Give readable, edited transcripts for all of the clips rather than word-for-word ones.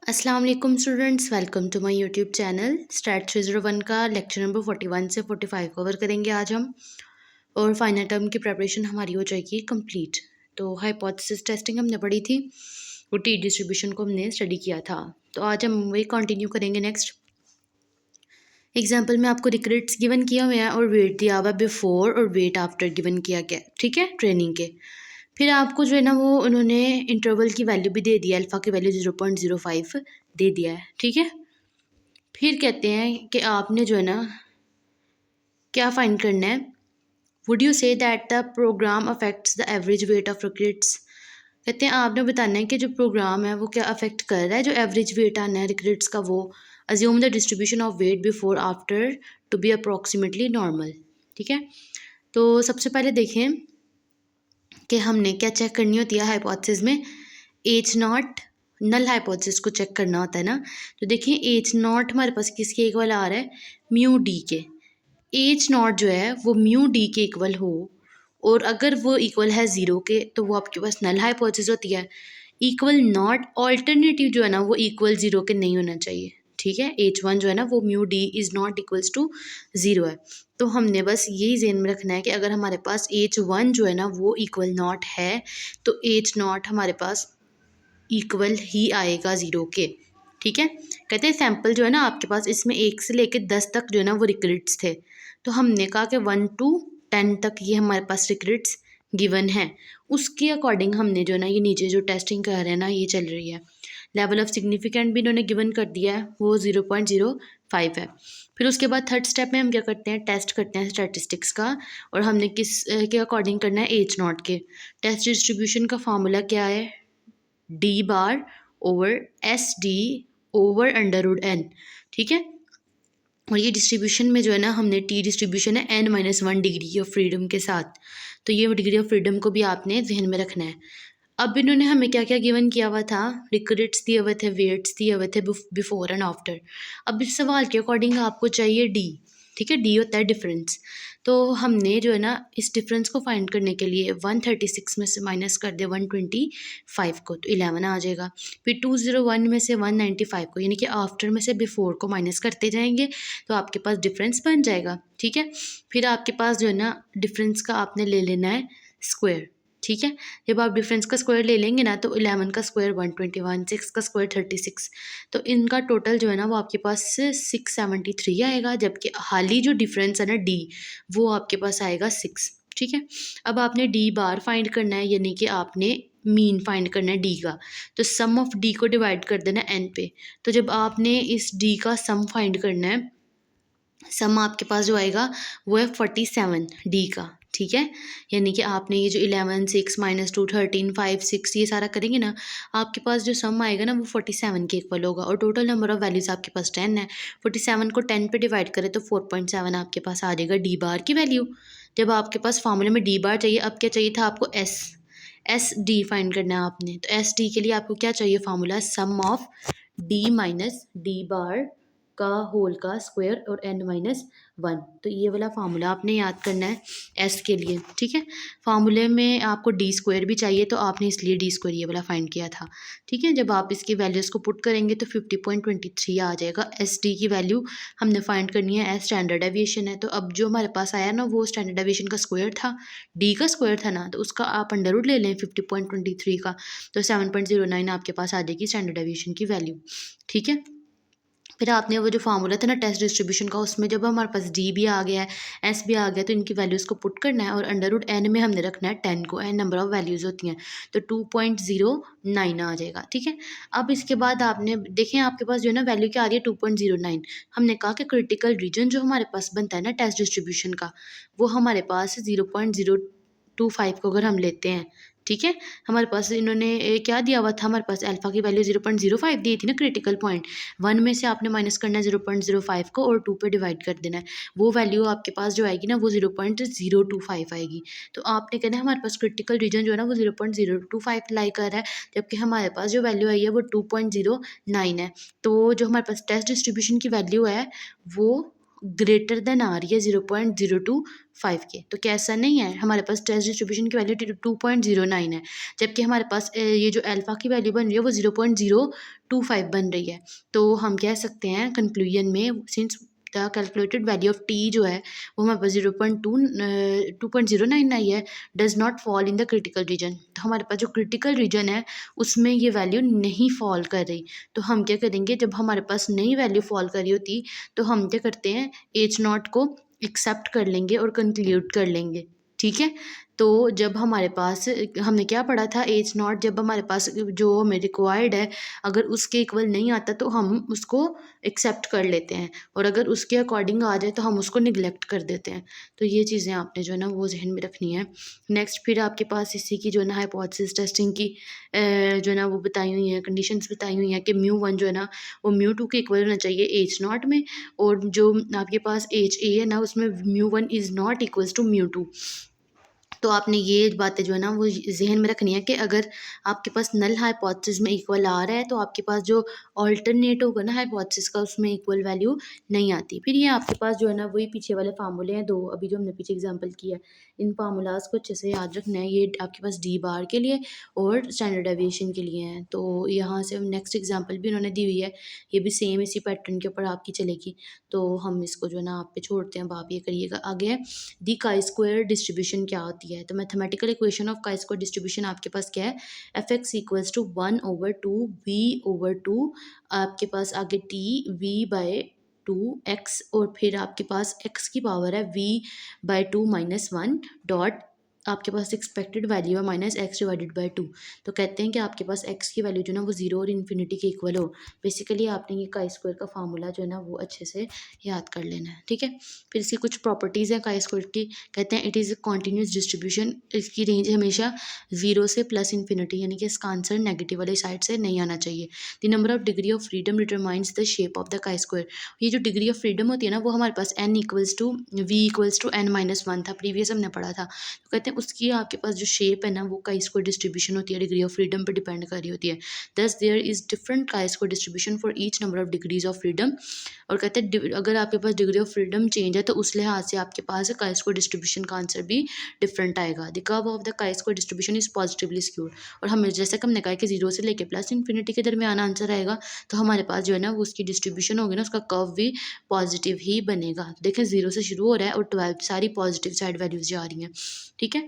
अस्सलाम वालेकुम students, welcome to my YouTube channel. Stat 301 का लेक्चर नंबर 41 से 45 कवर करेंगे आज हम। और फाइनल टर्म की प्रिपरेशन हमारी हो जाएगी कंप्लीट। तो हाइपोथेसिस टेस्टिंग हमने पढ़ी थी और टी डिस्ट्रीब्यूशन को हमने स्टडी किया था। तो आज हम वही कंटिन्यू करेंगे। नेक्स्ट एग्जाम्पल में आपको रिक्रूट्स गिवन किया हुआ है और वेट दिया हुआ बिफोर और वेट आफ्टर गिवन किया गया, ठीक है, ट्रेनिंग के। फिर आपको जो है ना वो उन्होंने इंटरवल की वैल्यू भी दे दिया, अल्फ़ा की वैल्यू 0.05 दे दिया है, ठीक है। फिर कहते हैं कि आपने जो है ना क्या फाइंड करना है। Would you say that the programme affects the average weight of recruits. कहते हैं आपने बताना है कि जो प्रोग्राम है वो क्या अफेक्ट कर रहा है, जो एवरेज वेट आना है रिक्रूट्स का वो। Assume the distribution of weight before after to be approximately normal, ठीक है। तो सबसे पहले देखें कि हमने क्या चेक करनी होती है हाइपोथेसिस में। एच नॉट, नल हाइपोथेसिस को चेक करना होता है ना। तो देखिए एच नॉट हमारे पास किसके इक्वल आ रहा है, म्यू डी के। एच नॉट जो है वो म्यू डी के इक्वल हो, और अगर वो इक्वल है ज़ीरो के तो वो आपके पास नल हाइपोथेसिस होती है। इक्वल नॉट ऑल्टरनेटिव जो है ना वो इक्वल ज़ीरो के नहीं होना चाहिए, ठीक है। एच वन जो है ना वो mu D is not equals to zero है। तो हमने बस यही ज़हन में रखना है कि अगर हमारे पास एच वन जो है ना वो इक्वल नॉट है तो एच नॉट हमारे पास इक्वल ही आएगा ज़ीरो के, ठीक है। कहते हैं सैम्पल जो है ना आपके पास इसमें 1 से लेकर 10 तक जो है ना वो रिक्रूट्स थे। तो हमने कहा कि 1 to 10 तक ये हमारे पास रिक्रूट्स गिवन है। उसके अकॉर्डिंग हमने जो है ना ये नीचे जो टेस्टिंग कर रहे हैं ना ये चल रही है। लेवल ऑफ सिग्निफिकेंट भी इन्होंने गिवन कर दिया है, वो 0.05 है। फिर उसके बाद थर्ड स्टेप में हम क्या करते हैं, टेस्ट करते हैं स्टैटिस्टिक्स का। और हमने किस के अकॉर्डिंग करना है, एच नॉट के। टेस्ट डिस्ट्रीब्यूशन का फार्मूला क्या है, D bar over S D over under root N, ठीक है। और ये डिस्ट्रीब्यूशन में जो है ना हमने टी डिस्ट्रीब्यूशन है n-1 डिग्री ऑफ फ्रीडम के साथ। तो ये डिग्री ऑफ फ्रीडम को भी आपने जहन में रखना है। अब इन्होंने हमें क्या क्या गिवन किया हुआ था, रिक्रूट्स दिए हुए थे, वेट्स दिए हुए थे बिफोर एंड आफ्टर। अब इस सवाल के अकॉर्डिंग आपको चाहिए डी, ठीक है। डी होता है डिफरेंस। तो हमने जो है ना इस डिफरेंस को फाइंड करने के लिए 136 में से माइनस कर दे 125 को तो 11 आ जाएगा। फिर 201 में से 195 को, यानी कि आफ्टर में से बिफोर को माइनस करते जाएंगे तो आपके पास डिफरेंस बन जाएगा, ठीक है। फिर आपके पास जो है ना डिफरेंस का आपने ले लेना है स्क्वायर, ठीक है। जब आप डिफरेंस का स्क्वायर ले लेंगे ना तो 11 का स्क्वायर 121, 6 का स्क्वायर 36। तो इनका टोटल जो है ना वो आपके पास 673 आएगा, जबकि हाली जो डिफरेंस है ना डी वो आपके पास आएगा 6, ठीक है। अब आपने डी बार फाइंड करना है, यानी कि आपने मीन फाइंड करना है डी का। तो सम ऑफ डी को डिवाइड कर देना एन पे। तो जब आपने इस डी का सम फाइंड करना है, सम आपके पास जो आएगा वो है 47 डी का, ठीक है। यानी कि आपने ये जो 11 6 -2 13 5 6 ये सारा करेंगे ना, आपके पास जो सम आएगा ना वो 47 के इक्वल होगा। और टोटल नंबर ऑफ वैल्यूज़ आपके पास 10 है। 47 को 10 पे डिवाइड करें तो 4.7 आपके पास आ जाएगा डी बार की वैल्यू। जब आपके पास फार्मूले में डी बार चाहिए, अब क्या चाहिए था आपको, एस डी फाइंड करना है आपने। तो एस डी के लिए आपको क्या चाहिए, formula sum of D minus D bar का होल का स्क्वायर और n-1। तो ये वाला फार्मूला आपने याद करना है एस के लिए, ठीक है। फार्मूले में आपको डी स्क्वायर भी चाहिए तो आपने इसलिए डी स्क्वायर ये वाला फाइंड किया था, ठीक है। जब आप इसकी वैल्यूज़ को पुट करेंगे तो 50.23 आ जाएगा। एस डी की वैल्यू हमने फाइंड करनी है, एस स्टैंडर्ड डेविएशन है। तो अब जो हमारे पास आया ना वो स्टैंडर्ड डेविएशन का स्क्वायर था, डी का स्क्वायर था ना, तो उसका आप अंडर रूट ले लें 50.23 का। तो 7.09 आपके पास आ जाएगी स्टैंडर्ड डेविएशन की वैल्यू, ठीक है। फिर आपने वो जो फार्मूला था ना टेस्ट डिस्ट्रीब्यूशन का, उसमें जब हमारे पास डी भी आ गया है, एस भी आ गया, तो इनकी वैल्यूज़ को पुट करना है और अंडर रूट एन में हमने रखना है 10 को। एन नंबर ऑफ वैल्यूज़ होती हैं, तो 2.09 आ जाएगा, ठीक है। अब इसके बाद आपने देखें आपके पास जो है ना वैल्यू क्या आ रही है 2.09। हमने कहा कि क्रिटिकल रीजन जो हमारे पास बनता है ना टेस्ट डिस्ट्रीब्यूशन का, वो हमारे पास 0.025 को अगर हम लेते हैं, ठीक है। हमारे पास इन्होंने क्या दिया हुआ था, हमारे पास अल्फ़ा की वैल्यू 0.05 दी थी ना क्रिटिकल पॉइंट। 1 में से आपने माइनस करना है 0.05 को और 2 पे डिवाइड कर देना है। वो वैल्यू आपके पास जो आएगी ना वो 0.025 आएगी। तो आपने कहना है हमारे पास क्रिटिकल रीजन जो है ना वो 0.025 लाई कर रहा है, जबकि हमारे पास जो वैल्यू आई है वो 2.09 है। तो जो हमारे पास टेस्ट डिस्ट्रीब्यूशन की वैल्यू है वो ग्रेटर देन आ रही है 0.025 के। तो क्या ऐसा नहीं है, हमारे पास टेस्ट डिस्ट्रीब्यूशन की वैल्यू 2.09 है, जबकि हमारे पास ये जो अल्फ़ा की वैल्यू बन रही है वो 0.025 बन रही है। तो हम कह सकते हैं कंक्लूजन में, since the calculated value of T जो है वो हमारे पास 2.09 आई है, does not fall in the critical reason. तो हमारे पास जो क्रिटिकल रीजन है उसमें ये वैल्यू नहीं फॉल कर रही। तो हम क्या करेंगे, जब हमारे पास नई वैल्यू फॉल कर रही होती तो हम क्या करते हैं, एच नॉट को एक्सेप्ट कर लेंगे और कंक्लूड कर लेंगे। ठीक है, तो जब हमारे पास, हमने क्या पढ़ा था, एच नॉट जब हमारे पास जो हमें रिक्वायर्ड है अगर उसके इक्वल नहीं आता तो हम उसको एक्सेप्ट कर लेते हैं, और अगर उसके अकॉर्डिंग आ जाए तो हम उसको निगलेक्ट कर देते हैं। तो ये चीज़ें आपने जो है ना वो जहन में रखनी है। नेक्स्ट फिर आपके पास इसी की जो है ना हाइपोथेसिस टेस्टिंग की जो है ना वो बताई हुई हैं, कंडीशंस बताई हुई हैं कि μ1 जो है ना वो μ2 के इक्वल होना चाहिए एच नॉट में, और जो आपके पास एच ए है ना उसमें μ1 इज़ नॉट इक्वल्स टू μ2। तो आपने ये बातें जो है ना वो ज़हन में रखनी है कि अगर आपके पास नल हाइपोथेसिस में इक्वल आ रहा है तो आपके पास जो ऑल्टरनेट होगा ना हाइपोथेसिस का उसमें इक्वल वैल्यू नहीं आती। फिर ये आपके पास जो है ना वही पीछे वाले फार्मूले हैं दो, अभी जो हमने पीछे एग्जांपल किया है, इन फार्मूलाज को अच्छे से याद रखना है। ये आपके पास डी बार के लिए और स्टैंडर्ड डेविएशन के लिए हैं। तो यहाँ से हम नेक्स्ट एग्जाम्पल भी उन्होंने दी हुई है, ये भी सेम इसी पैटर्न के ऊपर आपकी चलेगी। तो हम इसको जो है ना आप पे छोड़ते हैं, अब आप ये करिएगा। आगे है दी काई स्क्वायर डिस्ट्रीब्यूशन क्या होती है। तो mathematical equation of chi square distribution आपके पास क्या है, F x equals to 1/2 v/2, आपके पास आगे टी v/2 x, और फिर आपके पास x की पावर है v/2 - 1 डॉट आपके पास एक्सपेक्टेड वैल्यू है -x/2। तो कहते हैं कि आपके पास x की वैल्यू जो है ना वो 0 और इन्फिनिटी के इक्वल हो। बेसिकली आपने ये काई स्क्वायर का फार्मूला जो है ना वो अच्छे से याद कर लेना है। ठीक है, फिर इसकी कुछ प्रॉपर्टीज़ हैं काई स्क्वायर की। कहते हैं it is a continuous distribution, इसकी रेंज हमेशा 0 से प्लस इन्फिनिटी, यानी कि इसका आंसर नेगेटिव वाली साइड से नहीं आना चाहिए। The number of degree of freedom determines the shape of the chi square. ये जो डिग्री ऑफ फ्रीडम होती है ना वो हमारे पास n इक्वल्स टू n-1 था, प्रीवियस हमने पढ़ा था। तो कहते हैं उसकी आपके पास जो शेप है ना वो काई स्क्वायर डिस्ट्रीब्यूशन होती है, डिग्री ऑफ फ्रीडम पर डिपेंड कर रही होती है। Thus there is different chi square distribution for each number of degrees of freedom. और कहते हैं अगर आपके पास डिग्री ऑफ फ्रीडम चेंज है तो उस लिहाज से आपके पास काई स्क्वायर डिस्ट्रीब्यूशन का आंसर भी डिफरेंट आएगा। The curve of the chi square distribution is positively skewed. और हमें जैसे कि हमने कहा कि 0 से लेके प्लस इन्फिनिटी के दरमियान आंसर आएगा, तो हमारे पास जो है ना वो उसकी डिस्ट्रीब्यूशन होगी ना उसका कर्व भी पॉजिटिव ही बनेगा। देखें 0 से शुरू हो रहा है और 12 सारी पॉजिटिव साइड वैल्यूज जा रही हैं। ठीक है,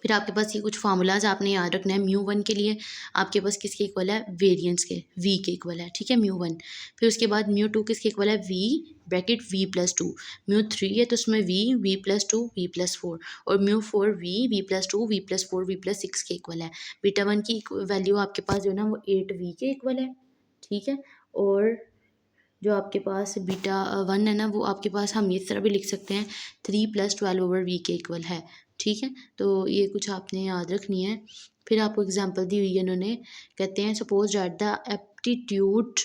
फिर आपके पास ये कुछ फार्मूलाज आपने याद रखना है। μ1 के लिए आपके पास किसके इक्वल है, वेरिएंस के, v के इक्वल है। ठीक है, μ1। फिर उसके बाद μ2 किसके इक्वल है, v ब्रैकेट v+2। μ3 है तो उसमें v+2 v+4, और μ4 v+2 v+4 v+6 के इक्वल है। बीटा 1 की वैल्यू आपके पास जो है ना वो 8v के इक्वल है। ठीक है, और जो आपके पास बीटा 1 है ना वो आपके पास हम इस तरह भी लिख सकते हैं 3+12/v के इक्वल है। ठीक है, तो ये कुछ आपने याद रखनी है। फिर आपको एग्जांपल दी हुई है इन्होंने, कहते हैं suppose that the aptitude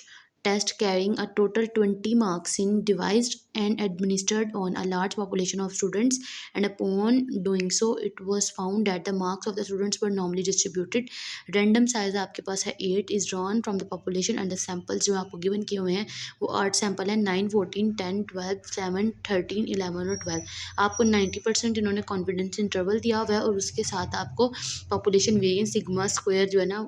test carrying a total 20 marks in devised and administered on a large population of students, and upon doing so it was found that the marks of the students were normally distributed. random size आपके पास है 8 is drawn from the population and the samples जो आपको given किए हुए हैं वो 8 sample है, 9 14 10 12 7 13 11 और 12। आपको 90% इन्होंने कॉन्फिडेंस इंटरवल दिया हुआ है, और उसके साथ आपको पॉपुलेशन वेरिएंस सिग्मा स्क्वायर जो है ना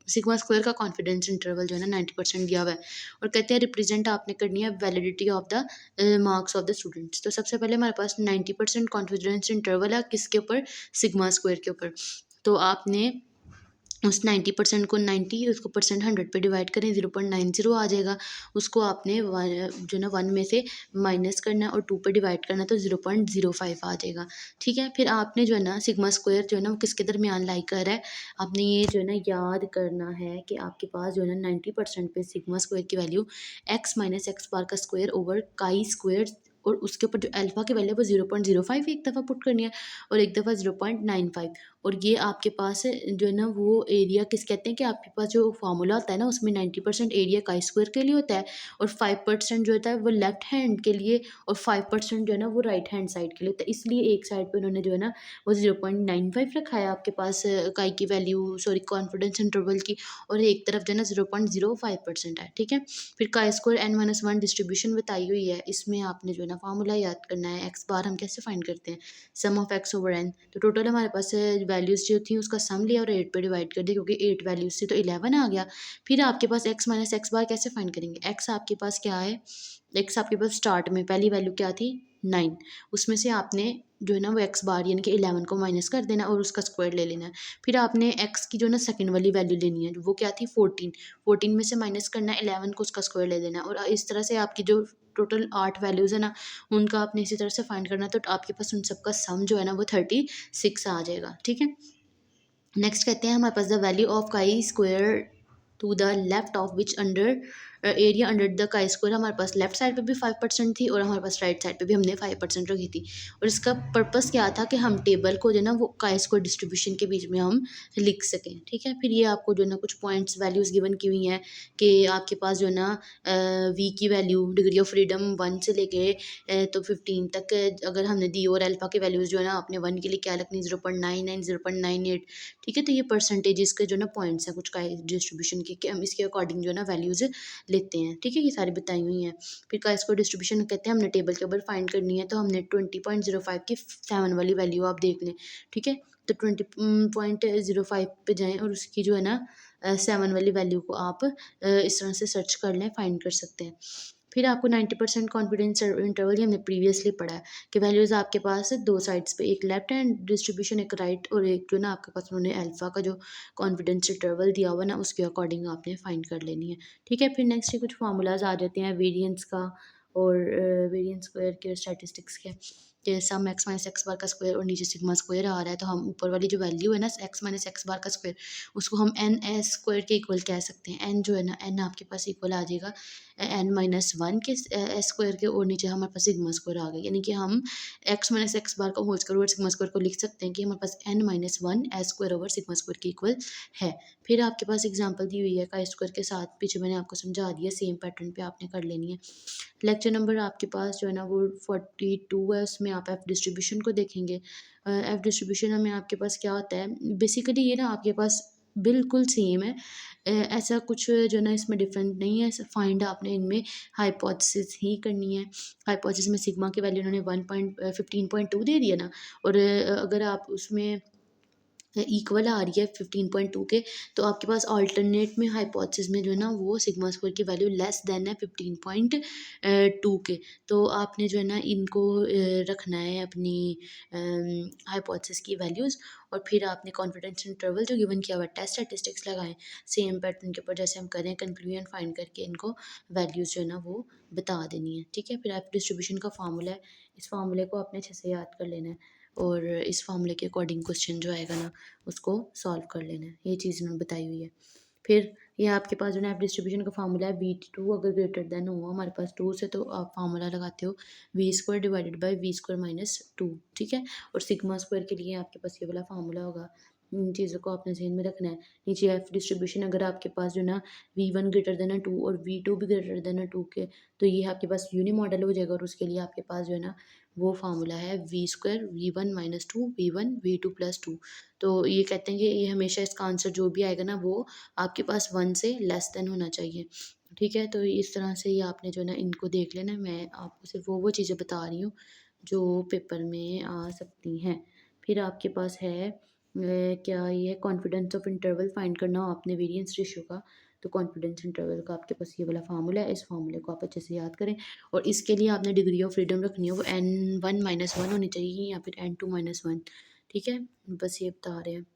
सिग्मा स्क्वायर का कॉन्फिडेंस इंटरवल जो है ना 90% दिया हुआ है। और कहते हैं रिप्रेजेंट आपने करनी है validity of the marks of the students. तो सबसे पहले हमारे पास 90% कॉन्फिडेंस इंटरवल है किसके ऊपर, सिग्मा स्क्वायर के ऊपर। तो आपने उस 90% को 90 उसको परसेंट 100 पे डिवाइड करें, 0.90 आ जाएगा। उसको आपने जो ना 1 में से माइनस करना है और 2 पे डिवाइड करना है तो 0.05 आ जाएगा। ठीक है, फिर आपने जो है ना सिग्मा स्क्वायर जो है ना वो किसके दरमियान लाई कर है, आपने ये जो है ना याद करना है कि आपके पास जो है ना 90% पे सिग्मा स्क्वायर की वैल्यू x - x बार का स्क्वायर ओवर काई स्क्वायर, और उसके ऊपर जो अल्फा की वैल्यू है वो 0.05 एक दफ़ा पुट करनी है और एक दफ़ा 0.95, और ये आपके पास जो है ना वो एरिया किस कहते हैं कि आपके पास जो फार्मूला होता है ना उसमें 90% एरिया काई स्क्वायर के लिए होता है और 5% जो होता है वो लेफ्ट हैंड के लिए और 5% जो है ना वो राइट हैंड साइड के लिए होता है। इसलिए एक साइड पे उन्होंने जो है ना वो 0.95 रखा है आपके पास काई की वैल्यू, सॉरी कॉन्फिडेंस इंटरवल की, और एक तरफ जो है ना 0.05% है। ठीक है, फिर काई स्क्वायर n-1 डिस्ट्रीब्यूशन बताई हुई है। इसमें आपने जो है ना फार्मूला याद करना है। एक्स बार हम कैसे फाइंड करते हैं, सम ऑफ एक्स ओवर एन। तो टोटल हमारे पास वैल्यूज़ जो थी उसका सम लिया और 8 पे डिवाइड कर दिया, क्योंकि 8 वैल्यूज़ थी तो 11 आ गया। फिर आपके पास एक्स माइनस एक्स बार कैसे फाइंड करेंगे। एक्स आपके पास क्या है, एक्स आपके पास स्टार्ट में पहली वैल्यू क्या थी 9, उसमें से आपने जो है ना वो एक्स बार यानी कि 11 को माइनस कर देना और उसका स्क्वायर ले लेना है। फिर आपने एक्स की जो ना सेकंड वाली वैल्यू लेनी है, वो क्या थी 14, 14 में से माइनस करना है 11 को, उसका स्क्वायर ले लेना है। और इस तरह से आपकी जो टोटल 8 वैल्यूज़ है ना उनका आपने इसी तरह से फाइंड करना है, तो आपके पास उन सबका सम जो है ना वो 36 आ जाएगा। ठीक है, नेक्स्ट कहते हैं हमारे पास the value of chi square to the left of which under area under the chi square. हमारे पास लेफ्ट साइड पे भी 5% थी और हमारे पास राइट साइड पे भी हमने 5% रखी थी। और इसका पर्पस क्या था कि हम टेबल को जो है ना वो काई स्क्वायर डिस्ट्रीब्यूशन के बीच में हम लिख सकें। ठीक है, फिर ये आपको जो है ना कुछ पॉइंट्स वैल्यूज़ गिवन की हुई हैं कि आपके पास जो है ना वी की वैल्यू डिग्री ऑफ फ्रीडम 1 से लेके तो 15 तक अगर हमने दी, और अल्फा की वैल्यूज़ जो है ना आपने 1 के लिए क्या रखनी 0.99 0.98। ठीक है, तो ये परसेंटेजेस के जो ना पॉइंट्स हैं कुछ का डिस्ट्रीब्यूशन के, कि हम इसके अकॉर्डिंग जो है ना वैल्यूज़ लेते हैं। ठीक है, ये सारी बताई हुई हैं। फिर का इसको डिस्ट्रीब्यूशन कहते हैं, हमने टेबल के ऊपर फाइंड करनी है, तो हमने 20.05 की 7 वाली वैल्यू आप देख लें। ठीक है, तो 20.05 पे जाएँ और उसकी जो है ना 7 वाली वैल्यू को आप इस तरह से सर्च कर लें, फाइंड कर सकते हैं। फिर आपको 90% कॉन्फिडेंस इंटरवल ही हमने प्रीवियसली पढ़ा है कि वैल्यूज़ आपके पास दो साइड्स पे, एक लेफ्ट हैंड डिस्ट्रीब्यूशन, एक राइट, और एक जो ना आपके पास उन्होंने अल्फा का जो कॉन्फिडेंस इंटरवल दिया हुआ ना उसके अकॉर्डिंग आपने फाइंड कर लेनी है। ठीक है, फिर नेक्स्ट कुछ फार्मूलाज आ जाते हैं वेरिएंस का और वेरिएंस स्क्वायर के स्टैटिस्टिक्स के, कि सम एक्स माइनस एक्स बार का स्क्वायर और नीचे सिग्मा स्क्वायर आ रहा है, तो हम ऊपर वाली जो वैल्यू है ना एक्स माइनस एक्स बार का स्क्वायर, उसको हम एन एस स्क्वायर के इक्वल कह सकते हैं। एन जो है ना एन आपके पास इक्वल आ जाएगा n-1 के एस स्क्वायर के, और नीचे हमारे पास सिग्मा स्क्वायर आ गया, यानी कि हम एक्स माइनस एक्स बार का होल स्क्वायर और सिग्मा स्क्वायर को लिख सकते हैं कि हमारे पास n-1 S square over sigma square के इक्वल है। फिर आपके पास एग्जांपल दी हुई है का स्क्वायर के साथ, पीछे मैंने आपको समझा दिया, सेम पैटर्न पे आपने कर लेनी है। लेक्चर नंबर आपके पास जो है ना वो 42 है, उसमें आप एफ डिस्ट्रीब्यूशन को देखेंगे। एफ डिस्ट्रीब्यूशन में आपके पास क्या होता है, बेसिकली ये ना आपके पास बिल्कुल सेम है। ऐसा कुछ जो है ना इसमें डिफरेंट नहीं है। फाइंड आपने इनमें हाइपोथेसिस ही करनी है। हाइपोथेसिस में सिग्मा की वैल्यू उन्होंने 15.2 दे दिया ना, और अगर आप उसमें इक्वल आ रही है 15.2 के, तो आपके पास अल्टरनेट में हाइपोथेसिस में जो है ना वो सिग्मा स्क्वायर की वैल्यू लेस देन है 15.2 के। तो आपने जो है ना इनको रखना है अपनी हाइपोथेसिस की वैल्यूज़, और फिर आपने कॉन्फिडेंस इंटरवल जो गिवन किया हुआ है टेस्ट स्टैटिस्टिक्स लगाएं सेम पैटर्न के ऊपर जैसे हम करें, कंक्लूजन फाइंड करके इनको वैल्यूज़ जो है ना वो बता देनी है। ठीक है, फिर आप डिस्ट्रीब्यूशन का फार्मूला है, इस फार्मूले को आपने अच्छे से याद कर लेना है और इस फार्मूले के अकॉर्डिंग क्वेश्चन जो आएगा ना उसको सॉल्व कर लेना है। ये चीज़ इन्होंने बताई हुई है। फिर ये आपके पास जो है डिस्ट्रीब्यूशन का फार्मूला है, V2 अगर ग्रेटर देन हो हमारे पास 2 से, तो आप फार्मूला लगाते हो V square divided by V square minus 2। ठीक है, और सिग्मा स्क्वायर के लिए आपके पास ये वाला फार्मूला होगा। इन चीज़ों को आपने ज़हन में रखना है। नीचे एफ डिस्ट्रीब्यूशन अगर आपके पास जो ना V1 ग्रेटर देन 2 और V2 भी ग्रेटर देन 2 के, तो ये आपके पास यूनी मॉडल हो जाएगा, और उसके लिए आपके पास जो है ना वो फार्मूला है we square V1 minus 2 V1 V2 plus 2। तो ये कहते हैं कि ये हमेशा इसका आंसर जो भी आएगा ना वो आपके पास 1 से लेस देन होना चाहिए। ठीक है, तो इस तरह से ये आपने जो है ना इनको देख लेना है। मैं आपको सिर्फ वो चीज़ें बता रही हूँ जो पेपर में आ सकती हैं। फिर आपके पास है क्या ये कॉन्फिडेंस ऑफ इंटरवल फाइंड करना हो आपने वेरिएंस रेशियो का, तो कॉन्फिडेंस इंटरवल का आपके पास ये वाला फार्मूला है। इस फार्मूले को आप अच्छे से याद करें, और इसके लिए आपने डिग्री ऑफ फ्रीडम रखनी है वो n1-1 होनी चाहिए या फिर n2-1। ठीक है, बस ये बता रहे हैं।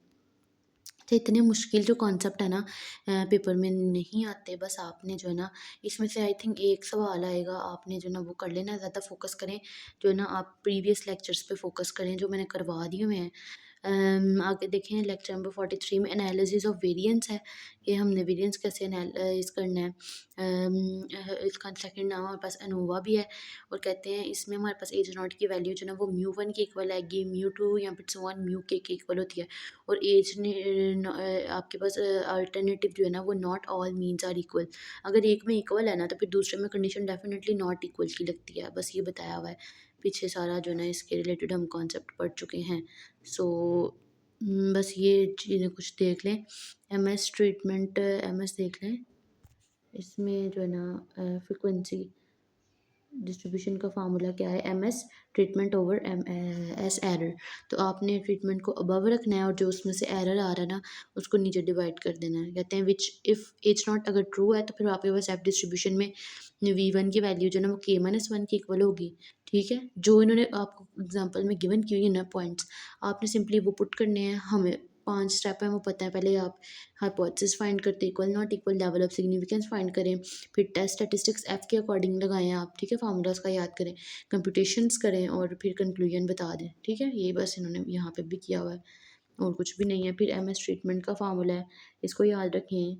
तो इतने मुश्किल जो कॉन्सेप्ट है ना पेपर में नहीं आते, बस आपने जो है ना इसमें से आई थिंक एक सवाल आएगा, आपने जो ना वो कर लेना। ज़्यादा फोकस करें जो है ना आप प्रीवियस लेक्चर्स पे फोकस करें जो मैंने करवा दिए हुए हैं। आगे देखें लेक्चर नंबर 43 में एनालिसिस ऑफ वेरिएंस है कि हमने वेरिएंस कैसे एनालाइज करना है। इसका सेकंड नाम हमारे पास अनोवा भी है और कहते हैं इसमें हमारे पास एज नॉट की वैल्यू जो है ना वो म्यू 1 के इक्वल आएगी, म्यू 2 या फिर सो ऑन म्यू के इक्वल होती है। और एज ने आपके पास अल्टरनेटिव जो है ना वो not all means are equal. अगर एक में इक्वल है ना तो फिर दूसरे में कंडीशन डेफिनेटली नॉट इक्वल की लगती है, बस ये बताया हुआ है। पीछे सारा जो है ना इसके रिलेटेड हम कॉन्सेप्ट पढ़ चुके हैं। सो बस ये चीज़ें कुछ देख लें। एमएस ट्रीटमेंट एमएस देख लें, इसमें जो है ना फ्रिक्वेंसी डिस्ट्रीब्यूशन का फार्मूला क्या है, M S treatment over M S error. तो आपने ट्रीटमेंट को अबव रखना है और जो उसमें से एरर आ रहा है ना उसको नीचे डिवाइड कर देना है। कहते हैं विच इफ़ एच नॉट अगर ट्रू है तो फिर आपके पास एफ डिस्ट्रीब्यूशन में V1 की वैल्यू जो है ना वो K-1 के इक्वल होगी। ठीक है, जो इन्होंने आपको एग्जांपल में गिवन की हुई है ना पॉइंट्स, आपने सिंपली वो पुट करने हैं। हमें 5 स्टेप है वो पता है। पहले आप हाइपोथेसिस फाइंड करते, equal not equal, level of significance find करें, फिर टेस्ट स्टैटिस्टिक्स एफ के अकॉर्डिंग लगाएं आप। ठीक है, फार्मूलाज का याद करें, कंप्यूटेशंस करें और फिर कंक्लूजन बता दें। ठीक है, ये बस इन्होंने यहाँ पे भी किया हुआ है और कुछ भी नहीं है। फिर एम एस ट्रीटमेंट का फार्मूला है, इसको याद रखें।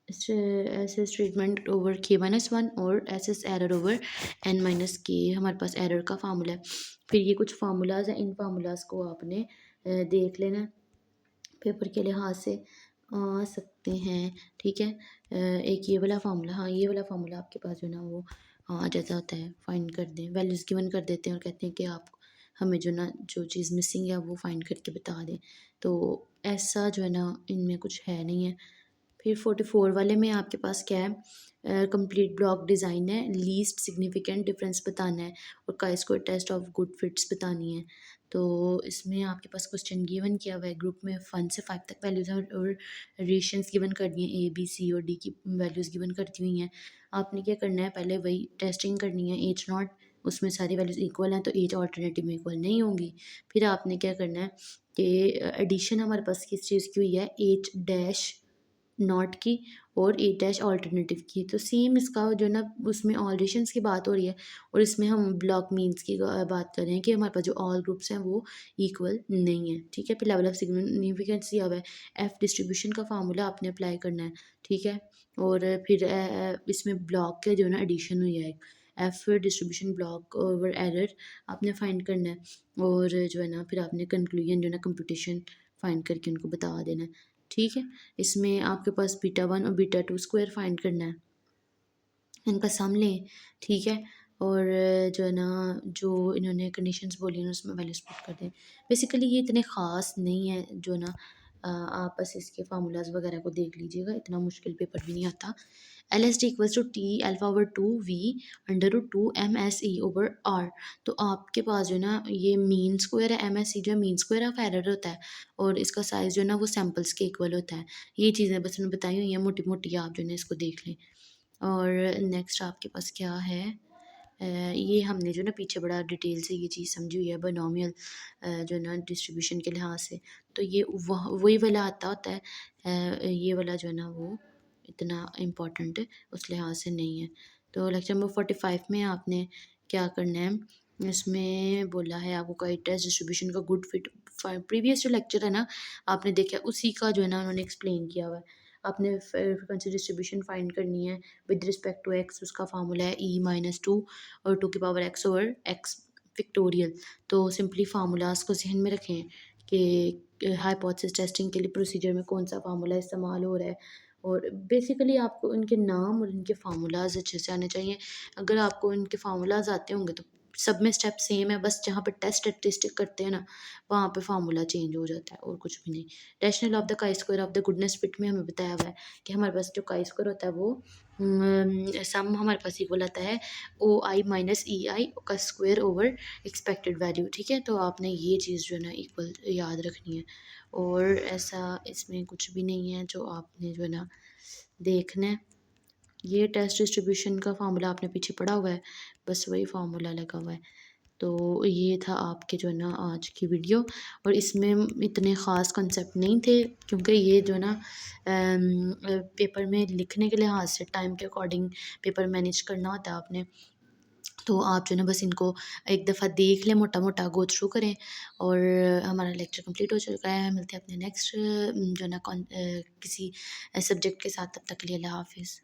S S treatment over K-1 और S S error over N-K, हमारे पास एरर का फार्मूला है। फिर ये कुछ फार्मूलाज हैं, इन फार्मूलाज को आपने देख लेना है, पेपर के लिहाज से आ सकते हैं। ठीक है, एक ये वाला फार्मूला, हाँ ये वाला फार्मूला आपके पास जो है ना वो आ जाता होता है। फाइंड कर दें, वैल्यूज़ गिवन कर देते हैं और कहते हैं कि आप हमें जो ना जो चीज़ मिसिंग है वो फाइंड करके बता दें। तो ऐसा जो है ना इनमें कुछ है नहीं है। फिर 44 वाले में आपके पास क्या है, कंप्लीट ब्लॉक डिज़ाइन है, लीस्ट सिग्निफिकेंट डिफरेंस बताना है और chi square test of good fits बतानी है। तो इसमें आपके पास क्वेश्चन गिवन किया हुआ है, ग्रुप में 1 से 5 तक वैल्यूज़ हैं और रेशंस गिवन कर दिए हैं, ए बी सी और डी की वैल्यूज़ गिवन कर दी हुई हैं। आपने क्या करना है, पहले वही टेस्टिंग करनी है। एच नॉट उसमें सारी वैल्यूज़ इक्वल हैं तो एज ऑल्टरनेटिव में इक्वल नहीं होंगी। फिर आपने क्या करना है कि एडिशन हमारे पास किस चीज़ की हुई है, एच डैश नॉट की और ए डैश ऑल्टरनेटिव की। तो सेम इसका जो है ना उसमें ऑल रेशंस की बात हो रही है और इसमें हम ब्लॉक मीन्स की बात कर रहे हैं कि हमारे पास जो ऑल ग्रुप्स हैं वो इक्वल नहीं है। ठीक है, फिर लेवल ऑफ सिग्निफिकेंस दिया हुआ है, एफ डिस्ट्रीब्यूशन का फार्मूला आपने अप्लाई करना है। ठीक है, और फिर इसमें ब्लॉक के जो है ना एडिशन हुई है, F distribution block over error आपने फाइंड करना है और जो है ना फिर आपने कंक्लूजन जो है ना कंप्यूटेशन फाइंड करके उनको बता देना है। ठीक है, इसमें आपके पास बीटा 1 और बीटा 2 स्क्वायर फाइंड करना है, इनका सम लें। ठीक है, और जो है ना जो इन्होंने कंडीशंस बोली हैं उसमें वैल्यूज पुट कर दें। बेसिकली ये इतने ख़ास नहीं है जो ना आप बस इसके फार्मूलाज वगैरह को देख लीजिएगा, इतना मुश्किल पेपर भी नहीं आता। L S T equals to T alpha over 2 V √2 MSE/R। तो आपके पास जो है ना ये मीन स्क्वायर है, MSE जो है मीन स्क्वायर ऑफ एरर होता है और इसका साइज़ जो है ना वो सैम्पल्स के इक्वल होता है। ये चीज़ें बस उन्होंने बताई हुई हैं मोटी मोटी, आप जो है ना इसको देख लें। और नेक्स्ट आपके पास क्या है, ये हमने जो ना पीछे बड़ा डिटेल से ये चीज़ समझी हुई है बायनॉमियल जो है ना डिस्ट्रीब्यूशन के लिहाज से। तो ये वही वाला आता होता है, ये वाला जो है ना वो इतना इम्पोर्टेंट उस लिहाज से नहीं है। तो लेक्चर नंबर 45 में आपने क्या करना है, इसमें बोला है आपको कई टेस्ट डिस्ट्रीब्यूशन का गुड फिट। प्रीवियस जो लेक्चर है ना आपने देखा उसी का जो है ना उन्होंने एक्सप्लेन किया हुआ है। आपने फ्रीक्वेंसी डिस्ट्रीब्यूशन फाइंड करनी है विद रिस्पेक्ट टू एक्स, उसका फार्मूला है E-2 और 2 की power x over x factorial. तो सिंपली फार्मूलाज को जहन में रखें कि हाइपोथेसिस टेस्टिंग के लिए प्रोसीजर में कौन सा फार्मूला इस्तेमाल हो रहा है और बेसिकली आपको उनके नाम और इनके फार्मूलाज अच्छे से आने चाहिए। अगर आपको इनके फार्मूलाज आते होंगे तो सब में स्टेप सेम है, बस जहाँ पे टेस्ट स्टैटिस्टिक करते हैं ना वहाँ पे फार्मूला चेंज हो जाता है और कुछ भी नहीं। Rational of the chi square of the goodness fit में हमें बताया हुआ है कि हमारे पास जो काई स्क्वायर होता है वो सम हमारे पास इक्वल आता है OI माइनस EI का स्क्वायर ओवर एक्सपेक्टेड वैल्यू। ठीक है, तो आपने ये चीज़ जो है ना इक्वल याद रखनी है और ऐसा इसमें कुछ भी नहीं है जो आपने जो है ना देखना है। ये टेस्ट डिस्ट्रीब्यूशन का फार्मूला आपने पीछे पढ़ा हुआ है, बस वही फार्मूला लगा हुआ है। तो ये था आपके जो है ना आज की वीडियो और इसमें इतने ख़ास कंसेप्ट नहीं थे क्योंकि ये जो है ना पेपर में लिखने के लिहाज से टाइम के अकॉर्डिंग पेपर मैनेज करना होता है आपने। तो आप जो है ना बस इनको एक दफ़ा देख लें, मोटा-मोटा गो थ्रू करें और हमारा लेक्चर कंप्लीट हो चुका है। मिलते हैं अपने नेक्स्ट जो है ना किसी सब्जेक्ट के साथ। तब तक के लिए अल्लाह हाफ़िज़।